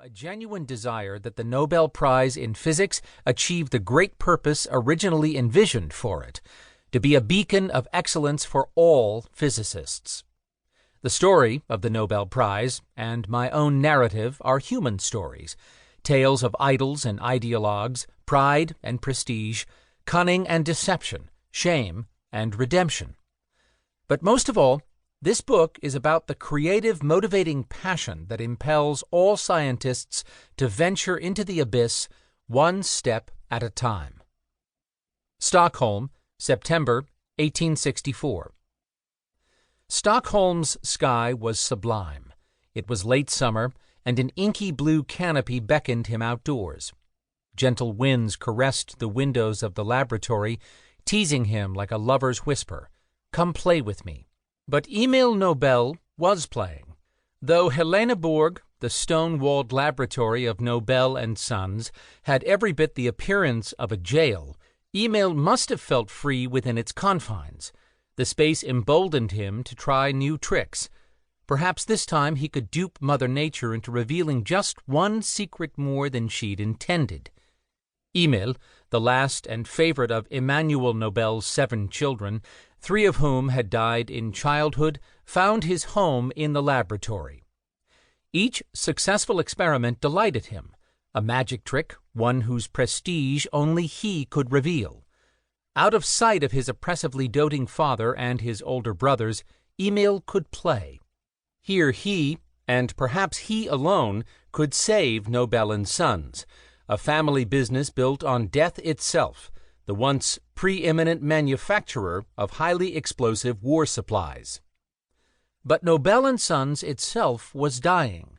a genuine desire that the Nobel Prize in Physics achieve the great purpose originally envisioned for it, to be a beacon of excellence for all physicists. The story of the Nobel Prize and my own narrative are human stories, tales of idols and ideologues, pride and prestige, cunning and deception, shame and redemption. But most of all, this book is about the creative, motivating passion that impels all scientists to venture into the abyss one step at a time. Stockholm, September 1864. Stockholm's sky was sublime. It was late summer, and an inky blue canopy beckoned him outdoors. Gentle winds caressed the windows of the laboratory, teasing him like a lover's whisper, "Come play with me." But Emil Nobel was playing. Though Heleneborg, the stone-walled laboratory of Nobel and Sons, had every bit the appearance of a jail, Emil must have felt free within its confines. The space emboldened him to try new tricks. Perhaps this time he could dupe Mother Nature into revealing just one secret more than she'd intended. Emil, the last and favorite of Emanuel Nobel's 7 children, 3 of whom had died in childhood, found his home in the laboratory. Each successful experiment delighted him, a magic trick, one whose prestige only he could reveal. Out of sight of his oppressively doting father and his older brothers, Emil could play. Here he, and perhaps he alone, could save Nobel and Sons, a family business built on death itself, the once preeminent manufacturer of highly explosive war supplies. But Nobel and Sons itself was dying.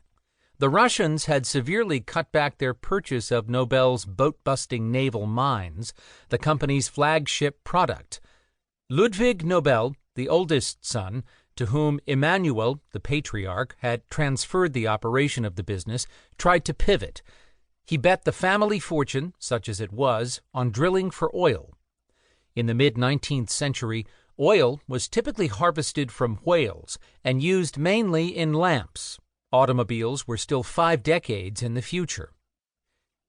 The Russians had severely cut back their purchase of Nobel's boat-busting naval mines, the company's flagship product. Ludwig Nobel, the oldest son, to whom Emanuel, the patriarch, had transferred the operation of the business, tried to pivot. He bet the family fortune, such as it was, on drilling for oil. In the mid-19th century, oil was typically harvested from whales and used mainly in lamps. Automobiles were still 5 decades in the future.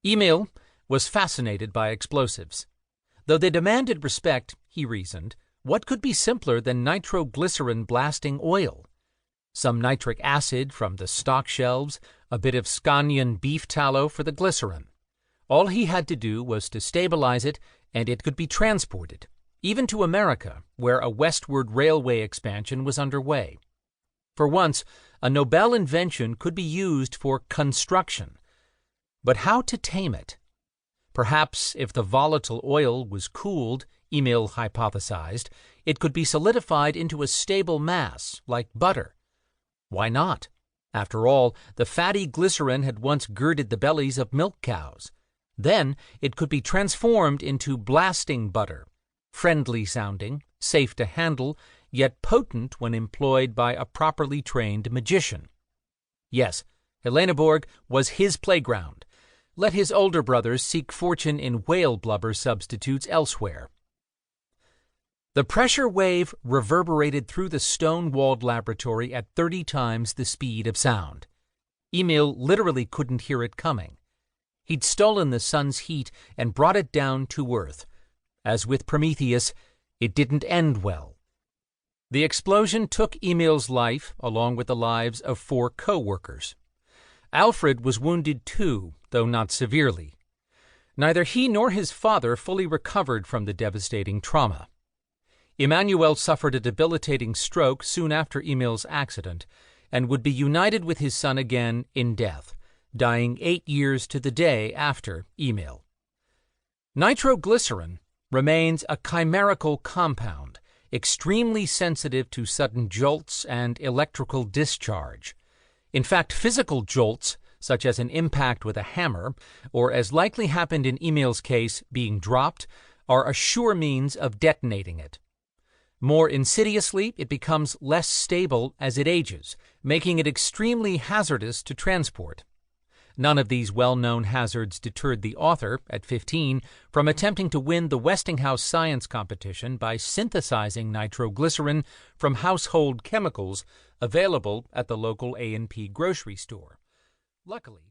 Emil was fascinated by explosives. Though they demanded respect, he reasoned, what could be simpler than nitroglycerin blasting oil? Some nitric acid from the stock shelves, a bit of Scanian beef tallow for the glycerin. All he had to do was to stabilize it, and it could be transported, even to America, where a westward railway expansion was underway. For once, a Nobel invention could be used for construction. But how to tame it? Perhaps if the volatile oil was cooled, Emil hypothesized, it could be solidified into a stable mass, like butter. Why not? After all, the fatty glycerin had once girded the bellies of milk cows. Then it could be transformed into blasting butter, friendly-sounding, safe to handle, yet potent when employed by a properly trained magician. Yes, Heleneborg was his playground. Let his older brothers seek fortune in whale blubber substitutes elsewhere. The pressure wave reverberated through the stone-walled laboratory at 30 times the speed of sound. Emil literally couldn't hear it coming. He'd stolen the sun's heat and brought it down to Earth. As with Prometheus, it didn't end well. The explosion took Emil's life, along with the lives of 4 co-workers. Alfred was wounded too, though not severely. Neither he nor his father fully recovered from the devastating trauma. Emanuel suffered a debilitating stroke soon after Emil's accident and would be united with his son again in death, dying 8 years to the day after Emil. Nitroglycerin remains a chimerical compound, extremely sensitive to sudden jolts and electrical discharge. In fact, physical jolts, such as an impact with a hammer, or as likely happened in Emil's case, being dropped, are a sure means of detonating it. More insidiously, it becomes less stable as it ages, making it extremely hazardous to transport. None of these well-known hazards deterred the author, at 15, from attempting to win the Westinghouse science competition by synthesizing nitroglycerin from household chemicals available at the local A&P grocery store. Luckily,